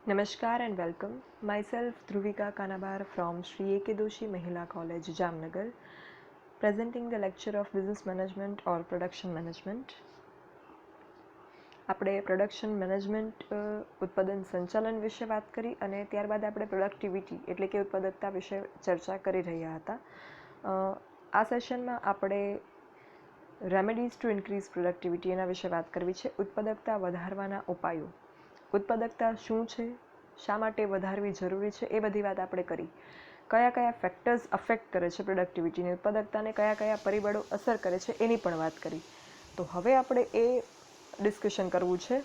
Namaskar and welcome. Myself Dhruvika Kanabar from Sri A.K. Doshi Mahila College, Jamnagar, presenting the lecture of Business Management or Production Management. આપણે production management ઉત્પાદન સંચાલન વિશે વાત કરી અને ત્યારબાદ આપણે પ્રોડક્ટિવિટી એટલે કે ઉત્પાદકતા વિશે ચર્ચા કરી રહ્યા હતા. આ સેશનમાં આપણે રેમેડીઝ ટુ ઇન્ક્રીઝ પ્રોડક્ટિવિટી એના વિશે વાત કરવી છે. ઉત્પાદકતા વધારવાના ઉપાયો. ઉત્પાદકતા શું છે, શા માટે વધારવી જરૂરી છે, એ બધી વાત આપણે કરી. કયા કયા ફેક્ટર્સ અફેક્ટ કરે છે પ્રોડક્ટિવિટીની, ઉત્પાદકતાને કયા કયા પરિબળો અસર કરે છે એની પણ વાત કરી. તો હવે આપણે એ ડિસ્કશન કરવું છે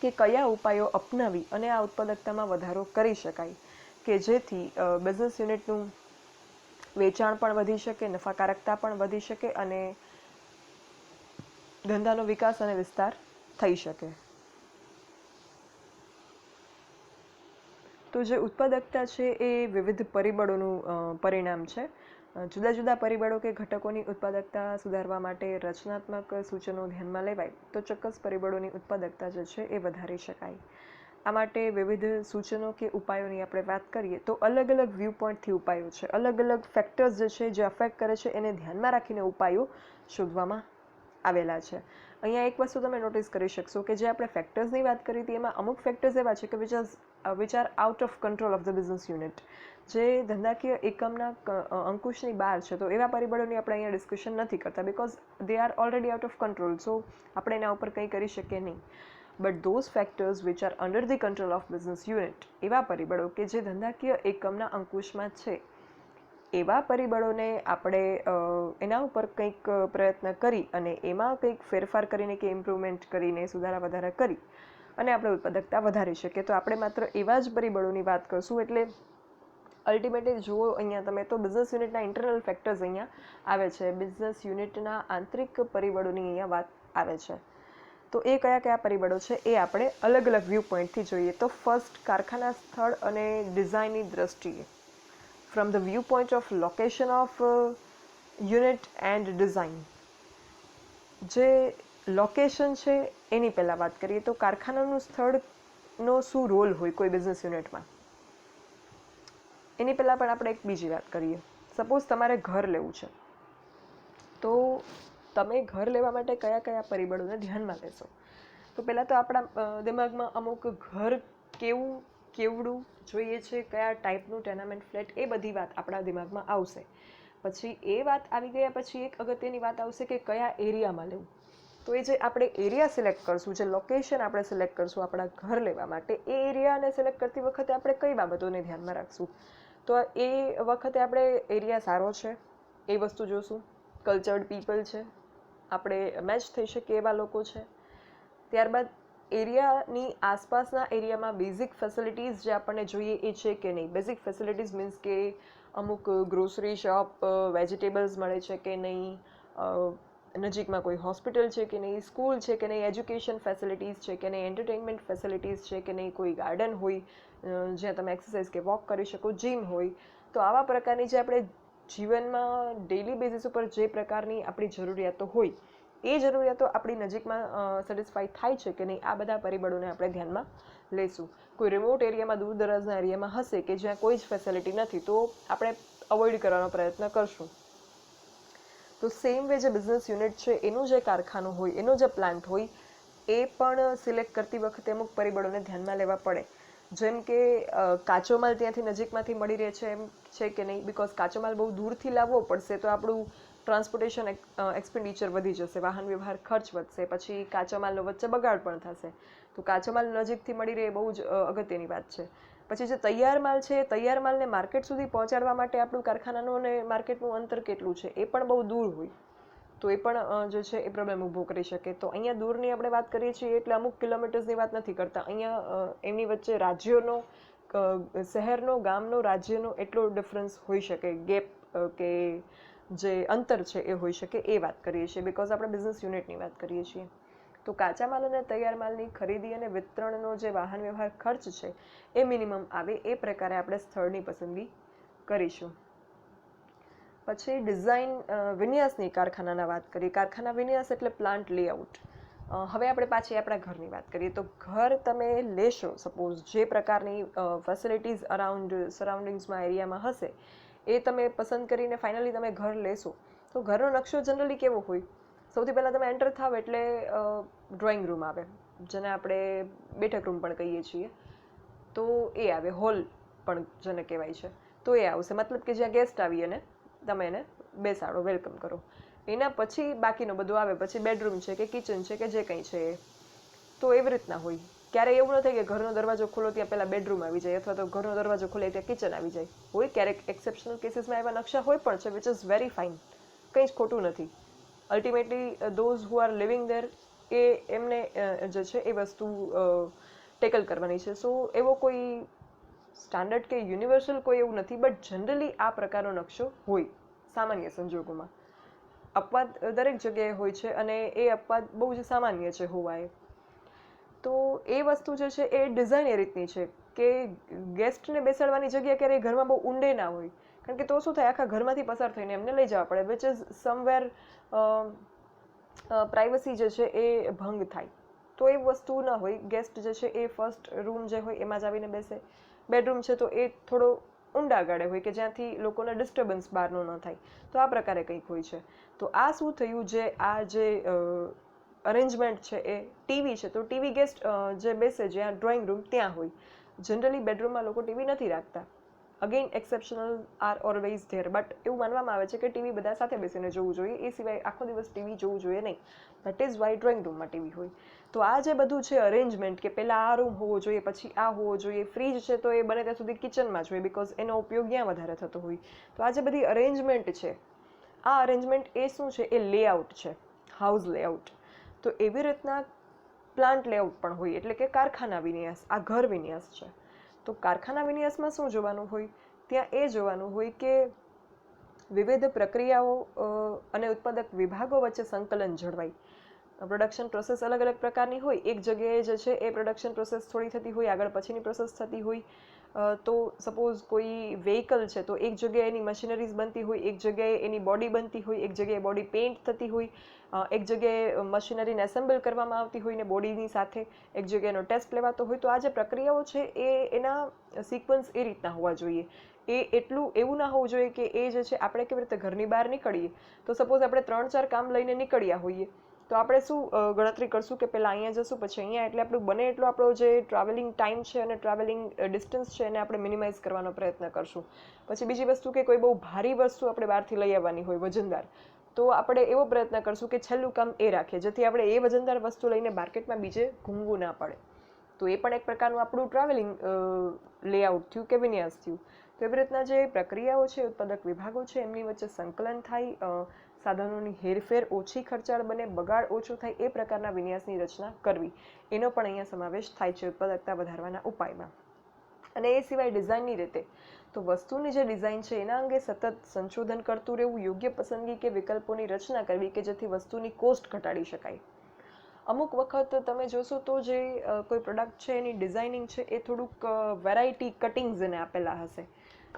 કે કયા ઉપાયો અપનાવી અને આ ઉત્પાદકતામાં વધારો કરી શકાય કે જેથી બિઝનેસ યુનિટનું વેચાણ પણ વધી શકે, નફાકારકતા પણ વધી શકે અને ધંધાનો વિકાસ અને વિસ્તાર થઈ શકે. તો જે ઉત્પાદકતા છે એ વિવિધ પરિબળોનું પરિણામ છે. જુદા જુદા પરિબળો કે ઘટકોની ઉત્પાદકતા સુધારવા માટે રચનાત્મક સૂચનો ધ્યાનમાં લેવાય તો ચોક્કસ પરિબળોની ઉત્પાદકતા જે છે એ વધારી શકાય. આ માટે વિવિધ સૂચનો કે ઉપાયોની આપણે વાત કરીએ તો અલગ અલગ વ્યૂ પોઈન્ટથી ઉપાયો છે, અલગ અલગ ફેક્ટર્સ જે છે જે અફેક્ટ કરે છે એને ધ્યાનમાં રાખીને ઉપાયો શોધવામાં આવેલા છે. અહીંયા એક વસ્તુ તમે નોટિસ કરી શકશો કે જે આપણે ફેક્ટર્સની વાત કરી હતી એમાં અમુક ફેક્ટર્સ એવા છે કે which are out of control of the business unit, જે ધંધાકીય એકમના અંકુશની બહાર છે. તો એવા પરિબળોની આપણે અહીંયા ડિસ્કશન નથી કરતા because they are already out of control, so આપણે એના ઉપર કંઈ કરી શકીએ નહીં. But those factors which are under the control of business unit, એવા પરિબળો કે જે ધંધાકીય એકમના અંકુશમાં છે, એવા પરિબળોને આપણે એના ઉપર કંઈક પ્રયત્ન કરી અને એમાં કંઈક ફેરફાર કરીને કે ઇમ્પ્રુવમેન્ટ કરીને સુધારા વધારા કરી અને આપણે ઉત્પાદકતા વધારી શકીએ. તો આપણે માત્ર એવા જ પરિબળોની વાત કરશું. એટલે અલ્ટિમેટલી જુઓ અહીંયા તમે તો બિઝનેસ યુનિટના ઇન્ટરનલ ફેક્ટર્સ અહીંયા આવે છે, બિઝનેસ યુનિટના આંતરિક પરિબળોની અહીંયા વાત આવે છે. તો એ કયા કયા પરિબળો છે એ આપણે અલગ અલગ વ્યૂ પોઈન્ટથી જોઈએ. તો ફર્સ્ટ, કારખાના સ્થળ અને ડિઝાઇનની દ્રષ્ટિએ, from the view point of location of unit and design. જે લોકેશન છે એની પહેલાં વાત કરીએ તો કારખાનાનું સ્થળનો શું રોલ હોય કોઈ બિઝનેસ યુનિટમાં, એની પહેલાં પણ આપણે એક બીજી વાત કરીએ. સપોઝ તમારે ઘર લેવું છે, તો તમે ઘર લેવા માટે કયા કયા પરિબળોને ધ્યાનમાં લેશો? તો પહેલાં તો આપણા દિમાગમાં અમુક ઘર કેવું કેવડું જોઈએ છે, કયા ટાઈપનું ટેનામેન્ટ ફ્લેટ, એ બધી વાત આપણા દિમાગમાં આવશે. પછી એ વાત આવી ગયા પછી એક અગત્યની વાત આવશે કે કયા એરિયામાં લેવું. તો એ જે આપણે એરિયા સિલેક્ટ કરશું, જે લોકેશન આપણે સિલેક્ટ કરશું આપણા ઘર લેવા માટે, એ એરિયાને સિલેક્ટ કરતી વખતે આપણે કઈ બાબતોને ધ્યાનમાં રાખશું? તો એ વખતે આપણે એરિયા સારો છે એ વસ્તુ જોશું, કલ્ચર્ડ પીપલ છે, આપણે મેચ થઈ શકીએ એવા લોકો છે. ત્યારબાદ એરિયાની આસપાસના એરિયામાં બેઝિક ફેસિલિટીઝ જે આપણને જોઈએ એ છે કે નહીં. બેઝિક ફેસિલિટીઝ મીન્સ કે અમુક ગ્રોસરી શોપ, વેજીટેબલ્સ મળે છે કે નહીં, નજીકમાં કોઈ હોસ્પિટલ છે કે નહીં, સ્કૂલ છે કે નહીં, એજ્યુકેશન ફેસિલિટીઝ છે કે નહીં, એન્ટરટેનમેન્ટ ફેસિલિટીઝ છે કે નહીં, કોઈ ગાર્ડન હોય જ્યાં તમે એક્સરસાઇઝ કે વોક કરી શકો, જીમ હોય. તો આવા પ્રકારની જે આપણે જીવનમાં ડેઇલી બેઝિસ ઉપર જે પ્રકારની આપણી જરૂરિયાતો હોય એ જરૂરિયાતો આપણી નજીકમાં સેટિસ્ફાઈ થાય છે કે નહીં, આ બધા પરિબળોને આપણે ધ્યાનમાં લઈશું. કોઈ રિમોટ એરિયામાં, દૂર દરાજના એરિયામાં હશે કે જ્યાં કોઈ જ ફેસિલિટી નથી, તો આપણે અવોઇડ કરવાનો પ્રયત્ન કરશું. તો સેમ વે જે બિઝનેસ યુનિટ છે એનું જે કારખાનું હોય, એનો જે પ્લાન્ટ હોય, એ પણ સિલેક્ટ કરતી વખતે અમુક પરિબળોને ધ્યાનમાં લેવા પડે. જેમ કે કાચો માલ ત્યાંથી નજીકમાંથી મળી રહે છે એમ છે કે નહીં, બિકોઝ કાચો માલ બહુ દૂરથી લાવવો પડશે તો આપણું ટ્રાન્સપોર્ટેશન એક્સપેન્ડિચર વધી જશે, વાહન વ્યવહાર ખર્ચ વધશે, પછી કાચા માલનો વચ્ચે બગાડ પણ થશે. તો કાચો માલ નજીકથી મળી રહે એ બહુ જ અગત્યની વાત છે. પછી જે તૈયાર માલ છે, તૈયાર માલને માર્કેટ સુધી પહોંચાડવા માટે આપણું કારખાનાનું અને માર્કેટનું અંતર કેટલું છે એ પણ બહુ દૂર હોય, તો એ પણ જે છે એ પ્રોબ્લેમ ઊભો કરી શકે. તો અહીંયા દૂરની આપણે વાત કરીએ છીએ એટલે અમુક કિલોમીટર્સની વાત નથી કરતા. અહીંયા એમની વચ્ચે રાજ્યોનો, શહેરનો, ગામનો, રાજ્યનો એટલો ડિફરન્સ હોઈ શકે, ગેપ કે જે અંતર છે એ હોઈ શકે, એ વાત કરીએ છીએ બિકોઝ આપણે બિઝનેસ યુનિટની વાત કરીએ છીએ. તો કાચા માલ અને તૈયાર માલની ખરીદી અને વિતરણનો જે વાહન વ્યવહાર ખર્ચ છે એ મિનિમમ આવે એ પ્રકારે આપણે સ્થળની પસંદગી કરીશું. પછી ડિઝાઇન વિન્યાસની કારખાનાના વાત કરીએ. કારખાના વિન્યાસ એટલે પ્લાન્ટ લેઆઉટ. હવે આપણે પાછી આપણા ઘરની વાત કરીએ તો ઘર તમે લેશો, સપોઝ જે પ્રકારની ફેસિલિટીઝ સરાઉન્ડિંગ્સમાં એરિયામાં હશે એ તમે પસંદ કરીને ફાઇનલી તમે ઘર લેશો. તો ઘરનો નકશો જનરલી કેવો હોય? સૌથી પહેલાં તમે એન્ટર થાવ એટલે ડ્રોઈંગ રૂમ આવે, જેને આપણે બેઠક રૂમ પણ કહીએ છીએ, તો એ આવે. હોલ પણ જેને કહેવાય છે તો એ આવશે, મતલબ કે જ્યાં ગેસ્ટ આવી અને તમે એને બેસાડો, વેલકમ કરો. એના પછી બાકીનું બધું આવે, પછી બેડરૂમ છે કે કિચન છે કે જે કંઈ છે એ. તો એવી રીતના હોય. ક્યારેય એવું ન થાય કે ઘરનો દરવાજો ખોલો ત્યાં પહેલાં બેડરૂમ આવી જાય, અથવા તો ઘરનો દરવાજો ખોલે ત્યાં કિચન આવી જાય. હોય ક્યારેક એક્સેપ્શનલ કેસીસમાં એવા નકશા હોય પણ છે, વિચ ઇઝ વેરી ફાઇન, કંઈ જ ખોટું નથી. Ultimately those who are living there એ એમને જે છે એ વસ્તુ ટેકલ કરવાની છે. સો એવો કોઈ સ્ટાન્ડર્ડ કે યુનિવર્સલ કોઈ એવું નથી, બટ જનરલી આ પ્રકારનો નકશો હોય સામાન્ય સંજોગોમાં. અપવાદ દરેક જગ્યાએ હોય છે અને એ અપવાદ બહુ જ સામાન્ય છે હોવા એ. તો એ વસ્તુ જે છે એ ડિઝાઇન એ રીતની છે કે ગેસ્ટને બેસાડવાની જગ્યા ક્યારેય ઘરમાં બહુ ઊંડે ના હોય, કારણ કે તો શું થાય, આખા ઘરમાંથી પસાર થઈને એમને લઈ જવા પડે, વિચ ઇઝ સમવેર પ્રાઇવસી જે છે એ ભંગ થાય. તો એ વસ્તુ ના હોય. ગેસ્ટ જે છે એ ફર્સ્ટ રૂમ જે હોય એમાં જ આવીને બેસે. બેડરૂમ છે તો એ થોડો ઊંડા ગાળે હોય કે જ્યાંથી લોકોને ડિસ્ટર્બન્સ બહારનો ન થાય. તો આ પ્રકારે કંઈક હોય છે. તો આ શું થયું, જે અરેન્જમેન્ટ છે એ ટીવી છે તો ટીવી ગેસ્ટ જે બેસે જ્યાં ડ્રોઈંગ રૂમ ત્યાં હોય. જનરલી બેડરૂમમાં લોકો ટીવી નથી રાખતા. Again exceptional are always there, but એવું માનવામાં આવે છે કે ટીવી બધા સાથે બેસીને જોવું જોઈએ, એ સિવાય આખો દિવસ ટીવી જોવું જોઈએ નહીં. દેટ ઇઝ વાય ડ્રોઈંગ રૂમમાં ટીવી હોય. તો આ જે બધું છે અરેન્જમેન્ટ, કે પહેલાં આ રૂમ હોવો જોઈએ, પછી આ હોવો જોઈએ, ફ્રીજ છે તો એ બને ત્યાં સુધી કિચનમાં જ હોય, બિકોઝ એનો ઉપયોગ ત્યાં વધારે થતો હોય. તો આ જે બધી અરેન્જમેન્ટ છે, આ અરેન્જમેન્ટ એ શું છે, એ લેઆઉટ છે, હાઉસ લેઆઉટ. તો એવી રીતના પ્લાન્ટ લેઆઉટ પણ હોય, એટલે કે કારખાના વિન્યાસ. આ ઘર વિન્યાસ છે. તો કારખાના વિન્યાસમાં શું જોવાનું હોય? ત્યાં એ જોવાનું હોય કે વિવિધ પ્રક્રિયાઓ અને ઉત્પાદક વિભાગો વચ્ચે સંકલન જળવાય. પ્રોડક્શન પ્રોસેસ અલગ અલગ પ્રકારની હોય. એક જગ્યાએ જે છે એ પ્રોડક્શન પ્રોસેસ થોડી થતી હોય, આગળ પછીની પ્રોસેસ થતી હોય. તો સપોઝ કોઈ વ્હીકલ છે તો એક જગ્યાએ એની મશીનરીઝ બનતી હોય, એક જગ્યાએ એની બોડી બનતી હોય, એક જગ્યાએ બોડી પેઇન્ટ થતી હોય, એક જગ્યાએ મશીનરીને એસેમ્બલ કરવામાં આવતી હોય ને બોડીની સાથે એક જગ્યાએનો ટેસ્ટ લેવાતો હોય. તો આ જે પ્રક્રિયાઓ છે એના સિક્વન્સ એ રીતના હોવા જોઈએ. એ એટલું એવું ના હોવું જોઈએ કે એ જે છે, આપણે કેવી રીતે ઘરની બહાર નીકળીએ તો સપોઝ આપણે 3-4 કામ લઈને નીકળ્યા હોઈએ તો આપણે શું ગણતરી કરશું કે પહેલાં અહીંયા જશું પછી અહીંયા, એટલે આપણું બને એટલો આપણો જે ટ્રાવેલિંગ ટાઈમ છે અને ટ્રાવેલિંગ ડિસ્ટન્સ છે એને આપણે મિનિમાઇઝ કરવાનો પ્રયત્ન કરશું. પછી બીજી વસ્તુ કે કોઈ બહુ ભારી વસ્તુ આપણે બહારથી લઈ આવવાની હોય, વજનદાર, તો આપણે એવો પ્રયત્ન કરશું કે છેલ્લું કામ એ રાખીએ, જેથી આપણે એ વજનદાર વસ્તુ લઈને માર્કેટમાં બીજે ઘૂમવું ના પડે. તો એ પણ એક પ્રકારનું આપણું ટ્રાવેલિંગ લેઆઉટ થયું કે વિન્યાસ થયું. તો એવી રીતના જે પ્રક્રિયાઓ છે, ઉત્પાદક વિભાગો છે, એમની વચ્ચે સંકલન થાય, સાધનોની હેરફેર ઓછી ખર્ચાળ બને, બગાડ ઓછો થાય, એ પ્રકારના વિન્યાસની રચના કરવી, એનો પણ અહીંયા સમાવેશ થાય છે ઉત્પાદકતા વધારવાના ઉપાયમાં. અને એ સિવાય ડિઝાઇનની રીતે તો વસ્તુની જે ડિઝાઇન છે એના અંગે સતત સંશોધન કરતું રહેવું, યોગ્ય પસંદગી કે વિકલ્પોની રચના કરવી કે જેથી વસ્તુની કોસ્ટ ઘટાડી શકાય. અમુક વખત તમે જોશો તો જે કોઈ પ્રોડક્ટ છે એની ડિઝાઇનિંગ છે એ થોડુંક વેરાયટી કટિંગ્સ એને આપેલા હશે.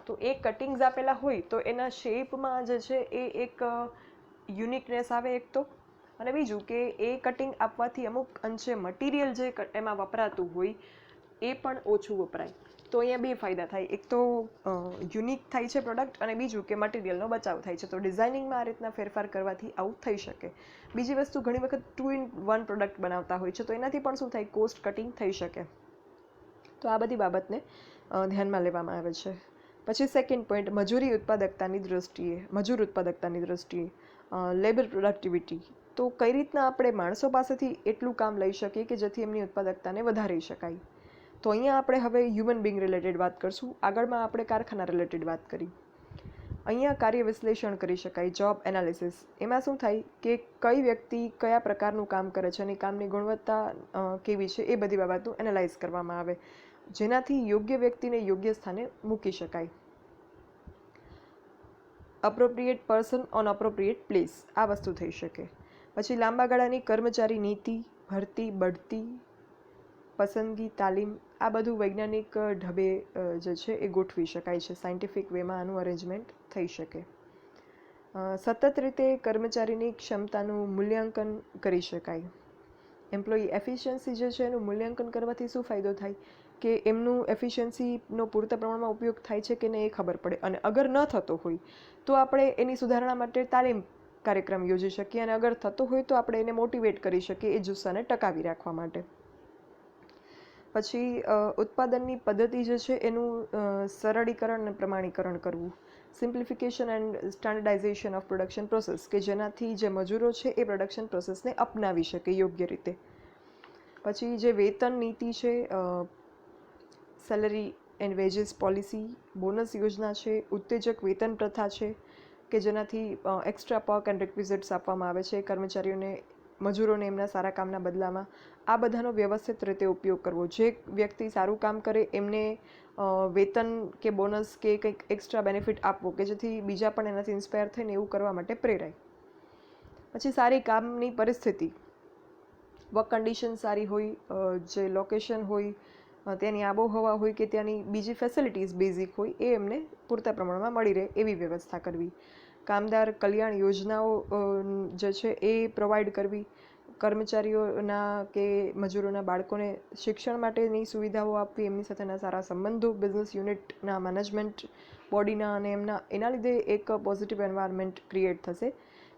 તો એ કટિંગ્સ આપેલા હોય તો એના શેપમાં જે છે એ એક યુનિકનેસ આવે એક તો, અને બીજું કે એ કટિંગ આપવાથી અમુક અંશે મટીરિયલ જે એમાં વપરાતું હોય એ પણ ઓછું વપરાય. તો અહીંયા બે ફાયદા થાય, એક તો યુનિક થાય છે પ્રોડક્ટ, અને બીજું કે મટીરિયલનો બચાવ થાય છે. તો ડિઝાઇનિંગમાં આ રીતના ફેરફાર કરવાથી આવું થઈ શકે. બીજી વસ્તુ, ઘણી વખત 2-in-1 પ્રોડક્ટ બનાવતા હોય છે તો એનાથી પણ શું થાય, કોસ્ટ કટિંગ થઈ શકે. તો આ બધી બાબતને ધ્યાનમાં લેવામાં આવે છે. પછી સેકન્ડ પોઈન્ટ, મજૂર ઉત્પાદકતાની દ્રષ્ટિએ લેબર પ્રોડક્ટિવિટી. તો કઈ રીતના આપણે માણસો પાસેથી એટલું કામ લઈ શકીએ કે જેથી એમની ઉત્પાદકતાને વધારી શકાય. તો અહીંયા આપણે હવે હ્યુમન બિંગ રિલેટેડ વાત કરશું. આગળમાં આપણે કારખાના રિલેટેડ વાત કરી. અહીંયા કાર્ય વિશ્લેષણ કરી શકાય, જોબ એનાલિસિસ. એમાં શું થાય કે કઈ વ્યક્તિ કયા પ્રકારનું કામ કરે છે અને કામની ગુણવત્તા કેવી છે એ બધી બાબતનું એનાલાઇઝ કરવામાં આવે, જેનાથી યોગ્ય વ્યક્તિને યોગ્ય સ્થાને મૂકી શકાય. Appropriate person on appropriate place, આ વસ્તુ થઈ શકે. પછી લાંબા ગાળાની કર્મચારી નીતિ, ભરતી, બઢતી, પસંદગી, તાલીમ, આ બધું વૈજ્ઞાનિક ઢબે જે છે એ ગોઠવી શકાય છે. સાયન્ટિફિક વેમાં આનું અરેન્જમેન્ટ થઈ શકે. સતત રીતે કર્મચારીની ક્ષમતાનું મૂલ્યાંકન કરી શકાય. એમ્પ્લોયી એફિશિયન્સી જે છે એનું મૂલ્યાંકન કરવાથી શું ફાયદો થાય કે એમનું એફિશિયન્સીનો પૂરતા પ્રમાણમાં ઉપયોગ થાય છે કે નહીં એ ખબર પડે, અને અગર ન થતો હોય તો આપણે એની સુધારણા માટે તાલીમ કાર્યક્રમ યોજી શકીએ, અને અગર થતો હોય તો આપણે એને મોટિવેટ કરી શકીએ એ જુસ્સાને ટકાવી રાખવા માટે. પછી ઉત્પાદનની પદ્ધતિ જે છે એનું સરળીકરણ અને પ્રમાણીકરણ કરવું, simplification and standardisation of production process, કે જેનાથી જે મજૂરો છે એ પ્રોડક્શન પ્રોસેસને અપનાવી શકે યોગ્ય રીતે. પછી જે વેતન નીતિ છે, salary and veggies policy, bonus યોજના છે, ઉત્તેજક વેતન પ્રથા છે કે જેનાથી એક્સ્ટ્રા પર્ક એન્ડ રિક્વિઝિટ્સ આપવામાં આવે છે કર્મચારીઓને, મજૂરોને એમના સારા કામના બદલામાં. આ બધાનો વ્યવસ્થિત રીતે ઉપયોગ કરવો. જે વ્યક્તિ સારું કામ કરે એમને વેતન કે બોનસ કે કંઈક એક્સ્ટ્રા બેનિફિટ આપવો કે જેથી બીજા પણ એનાથી ઇન્સ્પાયર થઈને એવું કરવા માટે પ્રેરાય. પછી સારી કામની પરિસ્થિતિ, વર્ક કન્ડિશન સારી હોય, જે લોકેશન હોય, ત્યાંની આબોહવા હોય કે ત્યાંની બીજી ફેસિલિટીઝ બેઝિક હોય એ એમને પૂરતા પ્રમાણમાં મળી રહે એવી વ્યવસ્થા કરવી. કામદાર કલ્યાણ યોજનાઓ જે છે એ પ્રોવાઈડ કરવી. કર્મચારીઓના કે મજૂરોના બાળકોને શિક્ષણ માટેની સુવિધાઓ આપવી, એમની સાથેના સારા સંબંધો બિઝનેસ યુનિટના મેનેજમેન્ટ બોડીના અને એના લીધે એક પોઝિટિવ એન્વાયરમેન્ટ ક્રિએટ થશે.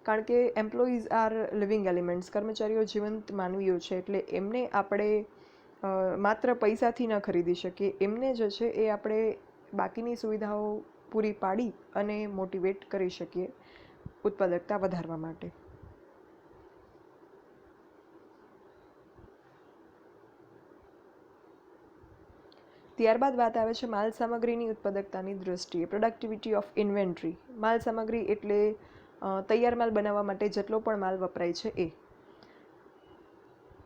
કારણ કે એમ્પ્લોઈઝ આર લિવિંગ એલિમેન્ટ્સ, કર્મચારીઓ જીવંત માનવીઓ છે, એટલે એમને આપણે માત્ર પૈસાથી ન ખરીદી શકીએ. એમને જે છે એ આપણે બાકીની સુવિધાઓ પૂરી પાડી અને મોટિવેટ કરી શકીએ ઉત્પાદકતા વધારવા માટે. ત્યારબાદ વાત આવે છે માલ સામગ્રીની ઉત્પાદકતાની દૃષ્ટિએ, પ્રોડક્ટિવિટી ઓફ ઇન્વેન્ટરી. માલ સામગ્રી એટલે તૈયાર માલ બનાવવા માટે જેટલો પણ માલ વપરાય છે એ.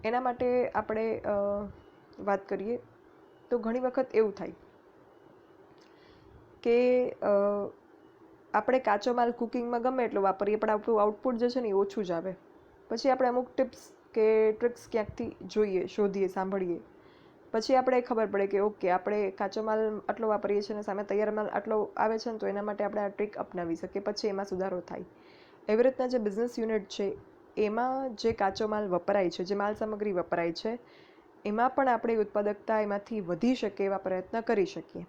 એના માટે આપણે વાત કરીએ તો ઘણી વખત એવું થાય કે આપણે કાચો માલ કુકિંગમાં ગમે એટલો વાપરીએ પણ આપણું આઉટપુટ જે છે ને એ ઓછું જ આવે. પછી આપણે અમુક ટિપ્સ કે ટ્રિક્સ ક્યાંકથી જોઈએ, શોધીએ, સાંભળીએ, પછી આપણે ખબર પડે કે ઓકે આપણે કાચો માલ આટલો વાપરીએ છીએ અને સામે તૈયાર માલ આટલો આવે છે ને, તો એના માટે આપણે આ ટ્રીક અપનાવી શકીએ, પછી એમાં સુધારો થાય. એવી રીતના જે બિઝનેસ યુનિટ છે એમાં જે કાચો માલ વપરાય છે, જે માલ સામગ્રી વપરાય છે, એમાં પણ આપણે ઉત્પાદકતા એમાંથી વધી શકે એવા પ્રયત્ન કરી શકીએ.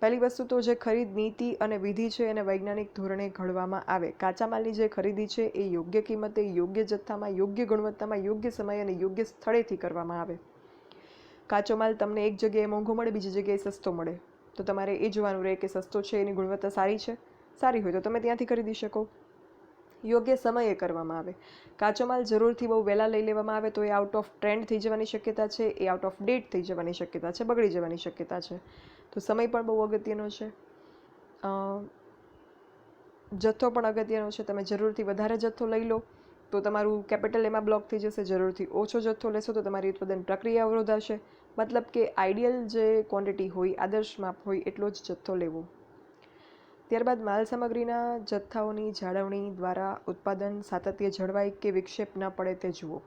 પહેલી વસ્તુ તો જે ખરીદ નીતિ અને વિધિ છે એને વૈજ્ઞાનિક ધોરણે ઘડવામાં આવે. કાચા માલની જે ખરીદી છે એ યોગ્ય કિંમતે, યોગ્ય જથ્થામાં, યોગ્ય ગુણવત્તામાં, યોગ્ય સમય અને યોગ્ય સ્થળેથી કરવામાં આવે. કાચો માલ તમને એક જગ્યાએ મોંઘો મળે, બીજી જગ્યાએ સસ્તો મળે, તો તમારે એ જોવાનું રહે કે સસ્તો છે એની ગુણવત્તા સારી છે. સારી હોય તો તમે ત્યાંથી ખરીદી શકો. યોગ્ય સમયે કરવામાં આવે. કાચો માલ જરૂરથી બહુ વહેલા લઈ લેવામાં આવે તો એ આઉટ ઓફ ટ્રેન્ડ થઈ જવાની શક્યતા છે, એ આઉટ ઓફ ડેટ થઈ જવાની શક્યતા છે, બગડી જવાની શક્યતા છે. તો સમય પણ બહુ અગત્યનો છે. જથ્થો પણ અગત્યનો છે. તમે જરૂરથી વધારે જથ્થો લઈ લો તો તમારું કેપિટલ એમાં બ્લોક થઈ જશે. જરૂરથી ઓછો જથ્થો લેશો તો તમારી ઉત્પાદન પ્રક્રિયા અવરોધાશે. મતલબ કે આઈડિયલ જે ક્વોન્ટિટી હોય, આદર્શ માપ હોય એટલો જ જથ્થો લેવો. ત્યારબાદ માલ સામગ્રીના જથ્થાઓની જાળવણી દ્વારા ઉત્પાદન સાતત્ય જળવાય કે વિક્ષેપ ન પડે તે જુઓ.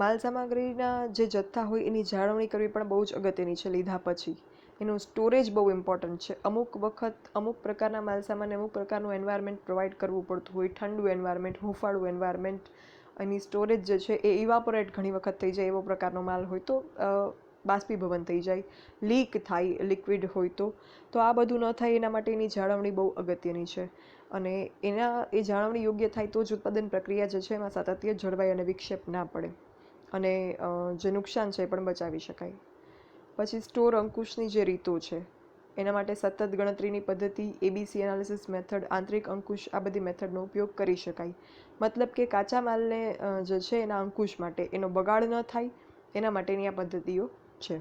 માલ સામગ્રીના જે જથ્થા હોય એની જાળવણી કરવી પણ બહુ જ અગત્યની છે. લીધા પછી એનું સ્ટોરેજ બહુ ઇમ્પોર્ટન્ટ છે. અમુક વખત અમુક પ્રકારના માલ સામાનને અમુક પ્રકારનું એન્વાયરમેન્ટ પ્રોવાઈડ કરવું પડતું હોય, ઠંડુ એન્વાયરમેન્ટ, હૂંફાળું એન્વાયરમેન્ટ. એની સ્ટોરેજ જે છે એ ઇવાપોરેટ ઘણી વખત થઈ જાય એવો પ્રકારનો માલ હોય તો બાષ્પીભવન થઈ જાય, લીક થાય લિક્વિડ હોય તો આ બધું ન થાય એના માટે એની જાળવણી બહુ અગત્યની છે. અને એ જાળવણી યોગ્ય થાય તો જ ઉત્પાદન પ્રક્રિયા જે છે એમાં સાતત્ય જળવાય અને વિક્ષેપ ના પડે અને જે નુકસાન છે એ પણ બચાવી શકાય. પછી સ્ટોર અંકુશની જે રીતો છે એના માટે સતત ગણતરીની પદ્ધતિ, એબીસી એનાલિસિસ મેથડ, આંતરિક અંકુશ, આ બધી મેથડનો ઉપયોગ કરી શકાય. મતલબ કે કાચા માલને જે છે એના અંકુશ માટે, એનો બગાડ ન થાય એના માટેની આ પદ્ધતિઓ છે.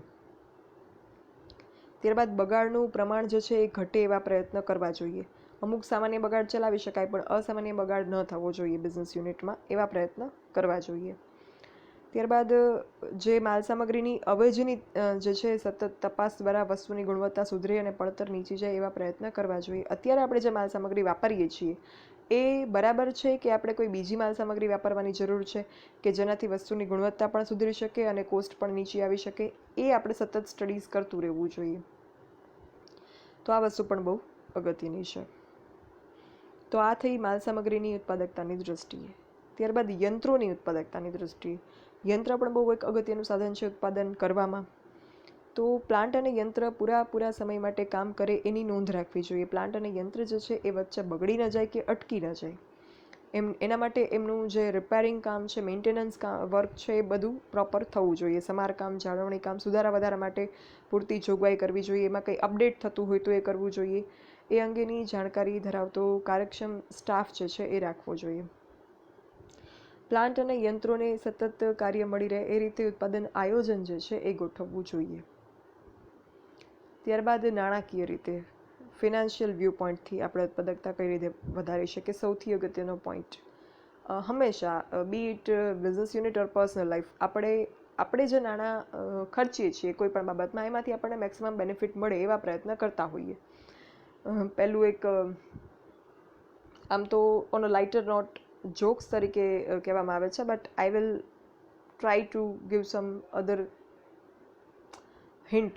ત્યારબાદ બગાડનું પ્રમાણ જે છે એ ઘટે એવા પ્રયત્ન કરવા જોઈએ. અમુક સામાન્ય બગાડ ચલાવી શકાય પણ અસામાન્ય બગાડ ન થવો જોઈએ બિઝનેસ યુનિટમાં, એવા પ્રયત્ન કરવા જોઈએ. ત્યારબાદ જે માલ સામગ્રીની અવેજીની જે છે સતત તપાસ દ્વારા વસ્તુની ગુણવત્તા સુધરે અને પડતર નીચી જાય એવા પ્રયત્ન કરવા જોઈએ. અત્યારે આપણે જે માલ સામગ્રી વાપરીએ છીએ એ બરાબર છે કે આપણે કોઈ બીજી માલ સામગ્રી વાપરવાની જરૂર છે કે જેનાથી વસ્તુની ગુણવત્તા પણ સુધરી શકે અને કોસ્ટ પણ નીચી આવી શકે, એ આપણે સતત સ્ટડીઝ કરતું રહેવું જોઈએ. તો આ વસ્તુ પણ બહુ અગત્યની છે. તો આ થઈ માલ સામગ્રીની ઉત્પાદકતાની દૃષ્ટિએ. ત્યારબાદ યંત્રોની ઉત્પાદકતાની દૃષ્ટિએ યંત્ર પણ બહુ એક અગત્યનું સાધન છે ઉત્પાદન કરવામાં. તો પ્લાન્ટ અને યંત્ર પૂરા સમય માટે કામ કરે એની નોંધ રાખવી જોઈએ. પ્લાન્ટ અને યંત્ર જે છે એ વચ્ચે બગડી ન જાય કે અટકી ન જાય, એના માટે એમનું જે રિપેરિંગ કામ છે, મેન્ટેનન્સ વર્ક છે, એ બધું પ્રોપર થવું જોઈએ. સમારકામ, જાળવણી કામ, સુધારા વધારા માટે પૂરતી જોગવાઈ કરવી જોઈએ. એમાં કંઈ અપડેટ થતું હોય તો એ કરવું જોઈએ. એ અંગેની જાણકારી ધરાવતો કાર્યક્ષમ સ્ટાફ જે છે એ રાખવો જોઈએ. પ્લાન્ટ અને યંત્રોને સતત કાર્ય મળી રહે એ રીતે ઉત્પાદન આયોજન જે છે એ ગોઠવવું જોઈએ. ત્યારબાદ નાણાકીય રીતે ફિનાન્શિયલ વ્યૂ પોઈન્ટથી આપણે ઉત્પાદકતા કઈ રીતે વધારી શકીએ. સૌથી અગત્યનો પોઈન્ટ હંમેશા be it business unit or personal life, આપણે જે નાણાં ખર્ચીએ છીએ કોઈ પણ બાબતમાં એમાંથી આપણને મેક્સિમમ બેનિફિટ મળે એવા પ્રયત્ન કરતા હોઈએ. પહેલું એક આમ તો on a lighter note jokes તરીકે કહેવામાં આવે છે, but I will try to give some other hint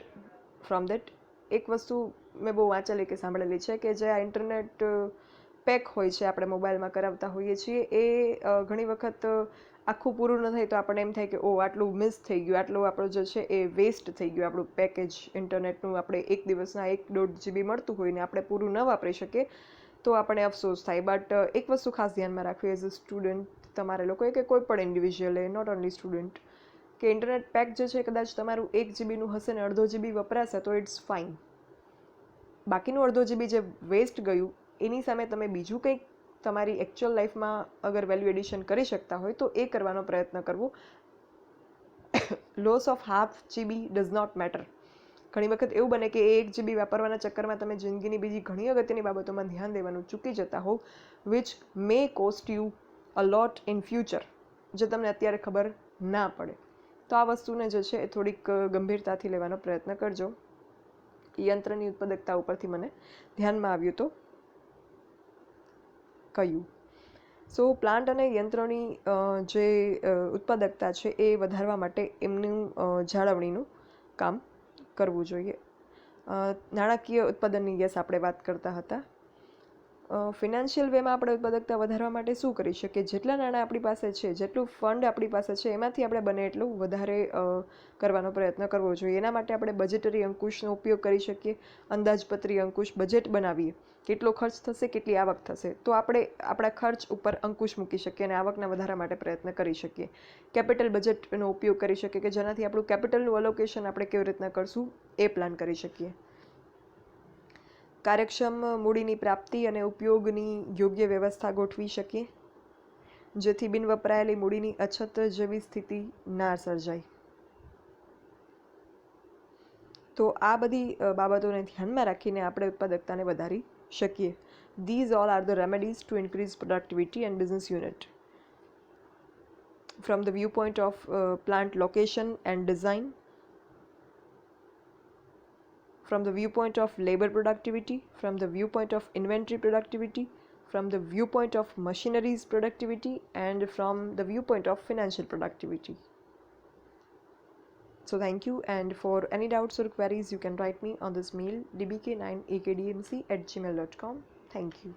from that. એક વસ્તુ મેં બહુ વાંચેલી કે સાંભળેલી છે કે જે આ ઇન્ટરનેટ પેક હોય છે આપણે મોબાઈલમાં કરાવતા હોઈએ છીએ એ ઘણી વખત આખું પૂરું ન થાય તો આપણને એમ થાય કે ઓ આટલું મિસ થઈ ગયું, આટલું આપણું જે છે એ વેસ્ટ થઈ ગયું આપણું પેકેજ ઇન્ટરનેટનું. આપણે એક દિવસના 1.5 GB મળતું હોય ને આપણે પૂરું ન વાપરી શકીએ તો આપણને અફસોસ થાય. બટ એક વસ્તુ ખાસ ધ્યાનમાં રાખવી એઝ અ સ્ટુડન્ટ તમારે લોકોએ કે કોઈ પણ ઇન્ડિવિજ્યુઅલે, નોટ ઓનલી સ્ટુડન્ટ, કે ઇન્ટરનેટ પેક જે છે કદાચ તમારું 1 GB હશે ને 1/2 GB વપરાશે તો ઇટ્સ ફાઇન. બાકીનું 1/2 GB જે વેસ્ટ ગયું એની સામે તમે બીજું કંઈક તમારી એકચ્યુઅલ લાઈફમાં અગર વેલ્યુ એડિશન કરી શકતા હોય તો એ કરવાનો પ્રયત્ન કરવો. Loss of 1/2 GB does not matter. ઘણી વખત એવું બને કે એ 1 GB વાપરવાના ચક્કરમાં તમે જિંદગીની બીજી ઘણી અગત્યની બાબતોમાં ધ્યાન દેવાનું ચૂકી જતા હોવ, which may cost you a lot in future, જે તમને અત્યારે ખબર ના પડે. તો આ વસ્તુને જે છે એ થોડીક ગંભીરતાથી લેવાનો પ્રયત્ન કરજો. યંત્રની ઉત્પાદકતા ઉપરથી મને ધ્યાનમાં આવ્યું તો કહ્યું. સો પ્લાન્ટ અને યંત્રોની જે ઉત્પાદકતા છે એ વધારવા માટે એમનું જાળવણીનું કામ કરવું જોઈએ. નાણાકીય ઉત્પાદનની યસ આપણે વાત કરતા હતા. ફિનાન્શિયલ વેમાં આપણે ઉત્પાદકતા વધારવા માટે શું કરી શકીએ? જેટલા નાણાં આપણી પાસે છે, જેટલું ફંડ આપણી પાસે છે એમાંથી આપણે બને એટલું વધારે કરવાનો પ્રયત્ન કરવો જોઈએ. એના માટે આપણે બજેટરી અંકુશનો ઉપયોગ કરી શકીએ. અંદાજપત્રી અંકુશ, બજેટ બનાવીએ, કેટલો ખર્ચ થશે, કેટલી આવક થશે, તો આપણે આપણા ખર્ચ ઉપર અંકુશ મૂકી શકીએ અને આવકના વધારા માટે પ્રયત્ન કરી શકીએ. કેપિટલ બજેટનો ઉપયોગ કરી શકીએ કે જેનાથી આપણું કેપિટલનું અલોકેશન આપણે કેવી રીતના કરશું એ પ્લાન કરી શકીએ. કાર્યક્ષમ મૂડીની પ્રાપ્તિ અને ઉપયોગની યોગ્ય વ્યવસ્થા ગોઠવી શકીએ જેથી બિન વપરાયેલી મૂડીની અછત જેવી સ્થિતિ ના સર્જાય. તો આ બધી બાબતોને ધ્યાનમાં રાખીને આપણે ઉત્પાદકતાને વધારી શકીએ. These all are the remedies to increase productivity and business unit. From the viewpoint of plant location and design, from the viewpoint of labor productivity, from the viewpoint of inventory productivity, from the viewpoint of machineries productivity, and from the viewpoint of financial productivity. So thank you, and for any doubts or queries you can write me on this mail dbk9akdmc@gmail.com. Thank you.